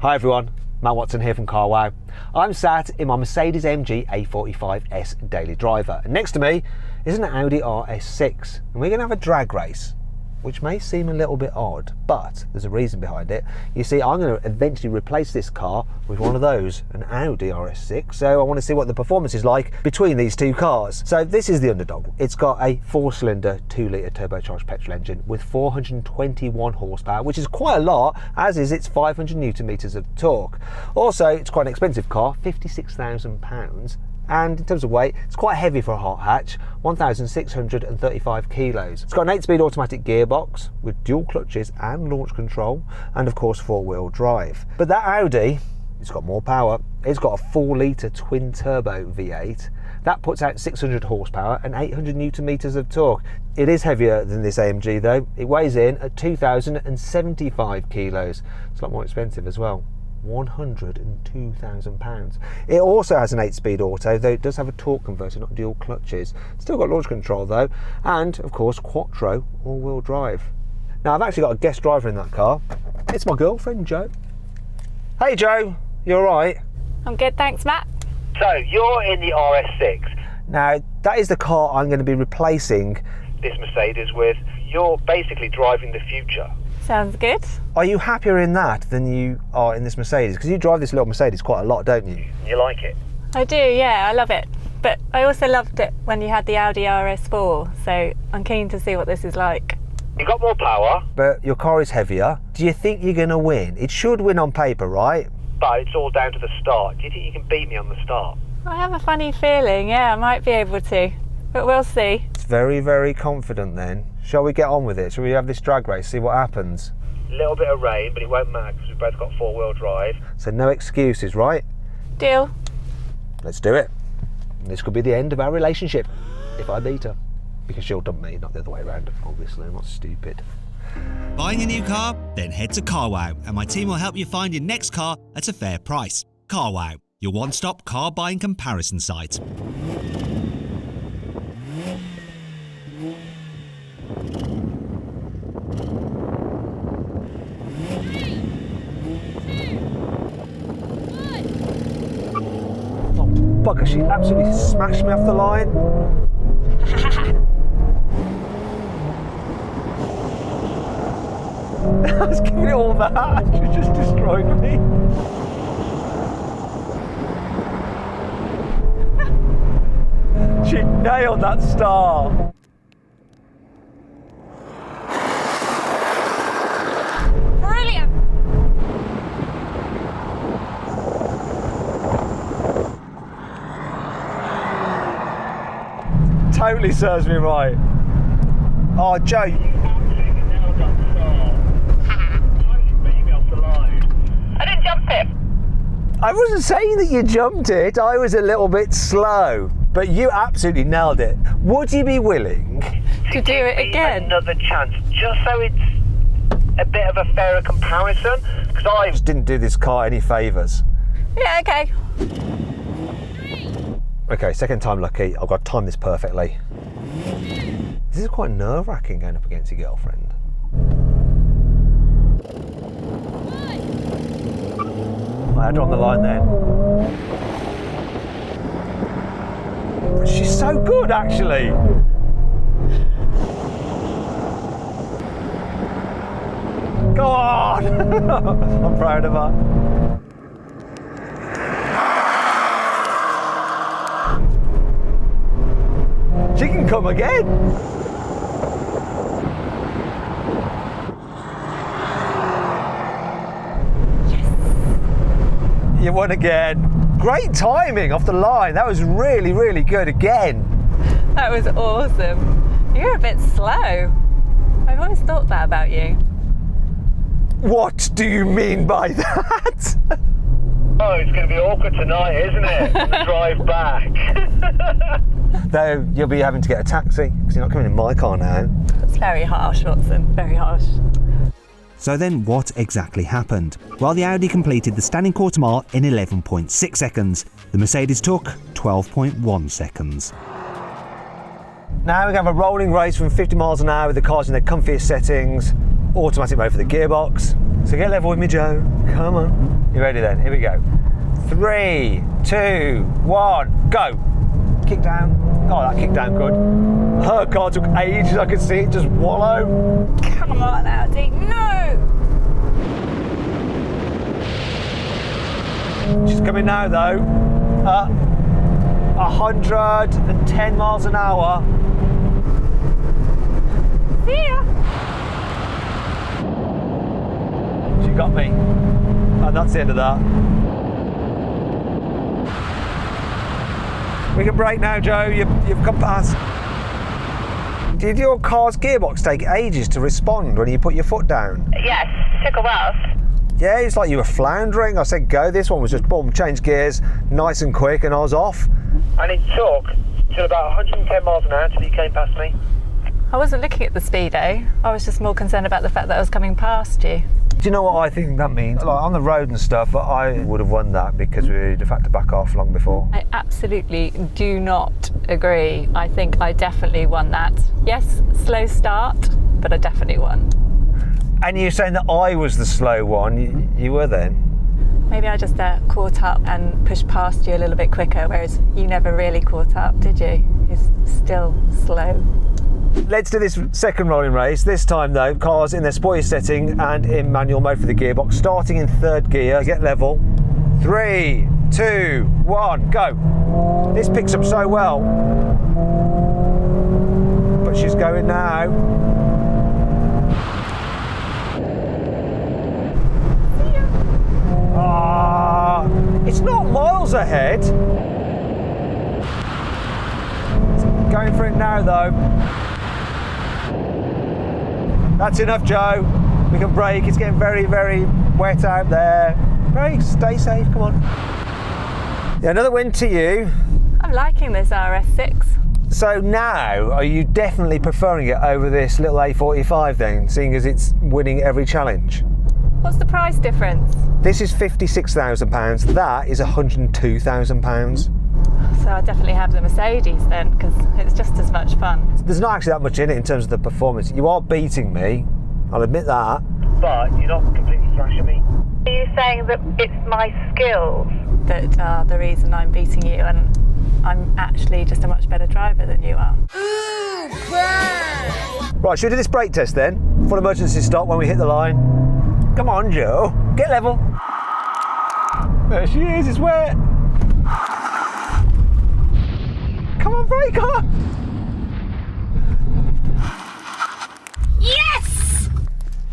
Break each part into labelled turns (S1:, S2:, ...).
S1: Hi everyone, Matt Watson here from Car Wow. I'm sat in my Mercedes-AMG A45 S daily driver, and next to me is an Audi RS6, and we're going to have a drag race, which may seem a little bit odd, but there's a reason behind it. You see, I'm going to eventually replace this car with one of those, an Audi RS6, so I want to see what the performance is like between these two cars. So this is the underdog. It's got a 4-cylinder 2-litre turbocharged petrol engine with 421 horsepower, which is quite a lot, as is its 500 newton meters of torque. Also, it's quite an expensive car, £56,000. And in terms of weight, it's quite heavy for a hot hatch, 1,635 kilos. It's got an 8-speed automatic gearbox with dual clutches and launch control, and of course 4-wheel drive. But that Audi, it's got more power. It's got a 4-litre twin turbo V8. That puts out 600 horsepower and 800 newton meters of torque. It is heavier than this AMG though. It weighs in at 2,075 kilos. It's a lot more expensive as well. £102,000. It also has an 8-speed auto, though it does have a torque converter, not dual clutches. Still got launch control though, and of course quattro all-wheel drive. Now I've actually got a guest driver in that car. It's my girlfriend Jo. Hey Jo, you alright?
S2: I'm good, thanks Matt.
S3: So you're in the RS6.
S1: Now that is the car I'm going to be replacing
S3: This Mercedes with. You're basically driving the future.
S2: Sounds good.
S1: Are you happier in that than you are in this Mercedes? Because you drive this little Mercedes quite a lot, don't you?
S3: You like it?
S2: I do, yeah, I love it. But I also loved it when you had the Audi RS4, so I'm keen to see what this is like.
S3: You got more power,
S1: But your car is heavier. Do you think you're going to win? It should win on paper, right?
S3: but it's all down to the start. Do you think you can beat me on the start?
S2: I have a funny feeling, yeah, I might be able to, but we'll see.
S1: It's very, very confident then. Shall we get on with it? Shall we have this drag race, see what happens?
S3: A little bit of rain, but it won't matter because we've both got 4-wheel drive.
S1: So no excuses, right?
S2: Deal.
S1: Let's do it. This could be the end of our relationship, if I beat her. Because she'll dump me, not the other way around, obviously. I'm not stupid.
S4: Buying a new car? Then head to Car Wow and my team will help you find your next car at a fair price. Car Wow, your one-stop car buying comparison site.
S1: Oh, bugger, she absolutely smashed me off the line. I was giving it all that, she just destroyed me. She nailed that star.
S2: Brilliant.
S1: Totally serves me right. Oh, Joe.
S3: You absolutely nailed that star. You beat me off the line. I didn't jump it.
S1: I wasn't saying that you jumped it, I was a little bit slow, but you absolutely nailed it. Would you be willing
S2: To do it again.
S3: Another chance, just so it's a bit of a fairer comparison. Because I
S1: just didn't do this car any favours?
S2: Yeah, okay.
S1: Okay, second time lucky, I've got to time this perfectly. This is quite nerve-wracking going up against your girlfriend. I had her on the line then. She's so good, actually. Go on! I'm proud of her. She can come again. You won again. Great timing off the line. That was really, really good again.
S2: That was awesome. You're a bit slow. I've always thought that about you.
S1: What do you mean by that?
S3: Oh, it's going to be awkward tonight, isn't it? On the drive back.
S1: Though you'll be having to get a taxi because you're not coming in my car now.
S2: That's very harsh, Watson, very harsh.
S4: So then what exactly happened? Well, the Audi completed the standing quarter mile in 11.6 seconds. The Mercedes took 12.1 seconds.
S1: Now we're going to have a rolling race from 50 miles an hour with the cars in their comfiest settings. Automatic mode for the gearbox. So get level with me, Joe. Come on. You ready then? Here we go. 3, 2, 1, go. Kick down. Oh, that kicked down good. Her car took ages. I could see it just wallow.
S2: Come on, Audi. No!
S1: She's coming now though. 110 miles an hour.
S2: See ya.
S1: She got me. And that's the end of that. We can brake now, Joe. You've come past. Did your car's gearbox take ages to respond when you put your foot down?
S5: Yes, took a while.
S1: Yeah, it's like you were floundering. I said go. This one was just boom, change gears, nice and quick, and I was off.
S3: And it took till about 110 miles an hour until you came past me.
S2: I wasn't looking at the speedo. I was just more concerned about the fact that I was coming past you.
S1: Do you know what I think that means? Like on the road and stuff, I would have won that because we'd have had to back off long before.
S2: I absolutely do not agree. I think I definitely won that. Yes, slow start, but I definitely won.
S1: And you're saying that I was the slow one. You were then?
S2: Maybe I just caught up and pushed past you a little bit quicker, whereas you never really caught up, did you? It's still slow.
S1: Let's do this second rolling race. This time though, car's in their sporty setting and in manual mode for the gearbox, starting in third gear. Get level. 3, 2, 1, go. This picks up so well. But she's going now. It's not miles ahead. Going for it now though. That's enough, Joe. We can brake. It's getting very, very wet out there. Brake, stay safe, come on. Yeah, another win to you.
S2: I'm liking this RS6.
S1: So now, are you definitely preferring it over this little A45 then, seeing as it's winning every challenge?
S2: What's the price difference?
S1: This is £56,000, that is £102,000.
S2: So I definitely have the Mercedes then, because it's just as much fun.
S1: There's not actually that much in it in terms of the performance. You are beating me, I'll admit that.
S3: But you're not completely thrashing me.
S5: Are you saying that it's my skills?
S2: That are the reason I'm beating you, and I'm actually just a much better driver than you are.
S1: Right, should we do this brake test then? Full emergency stop when we hit the line. Come on, Joe, get level. There she is, it's wet. Come on, brake her.
S5: Yes!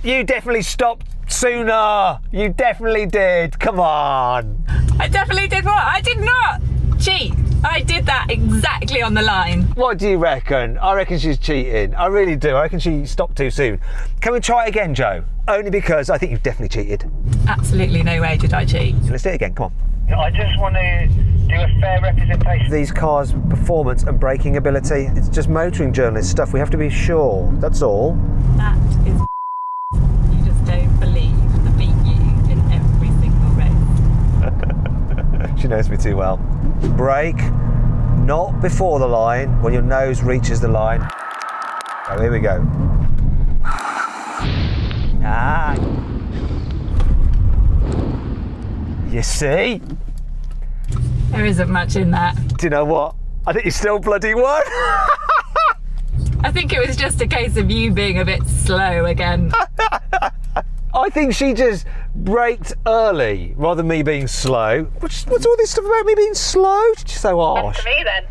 S1: You definitely stopped sooner. You definitely did. Come on.
S2: I definitely did what? I did not cheat. I did that exactly on the line.
S1: What do you reckon? I reckon she's cheating. I really do. I reckon she stopped too soon. Can we try it again, Joe? Only because I think you've definitely cheated.
S2: Absolutely no way did I cheat.
S1: So let's do it again. Come on.
S3: I just want to do a fair representation.
S1: These cars' performance and braking ability, it's just motoring journalist stuff. We have to be sure. That's all.
S2: That is you just don't believe I beat you in every single race.
S1: She knows me too well. Brake, not before the line, when your nose reaches the line. Oh, here we go. Ah. You see?
S2: There isn't much in that.
S1: Do you know what? I think you still bloody won.
S2: I think it was just a case of you being a bit slow again.
S1: I think she just braked early rather than me being slow. What's all this stuff about me being slow? She's so harsh.
S5: To me then.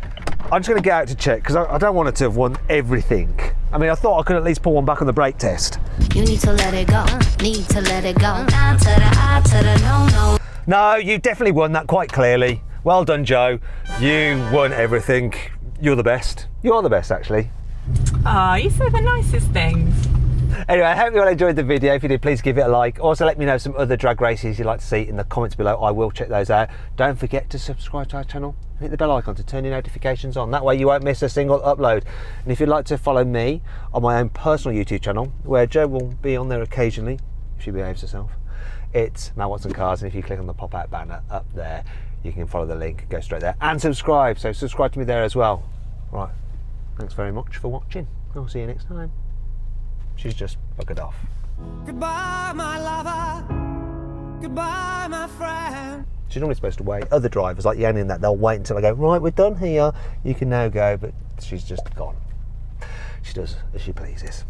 S1: I'm just going to get out to check because I don't want her to have won everything. I mean, I thought I could at least pull one back on the brake test.
S6: You need to let it go, need to let it go. Nah to the I to the no, no.
S1: No, you definitely won that quite clearly. Well done, Joe. You won everything. You're the best. You are the best, actually.
S2: Oh, you say the nicest things.
S1: Anyway, I hope you all enjoyed the video. If you did, please give it a like. Also, let me know some other drag races you'd like to see in the comments below. I will check those out. Don't forget to subscribe to our channel and hit the bell icon to turn your notifications on. That way you won't miss a single upload. And if you'd like to follow me on my own personal YouTube channel, where Jo will be on there occasionally, if she behaves herself, it's Mal Watson Cars. And if you click on the pop-out banner up there, you can follow the link, go straight there, and subscribe. So subscribe to me there as well. Right, thanks very much for watching. I'll see you next time. She's just buggered off.
S7: Goodbye, my lover. Goodbye, my friend.
S1: She's normally supposed to wait. Other drivers, like Yanni and that, they'll wait until I go, right, we're done here, you can now go, but she's just gone. She does as she pleases.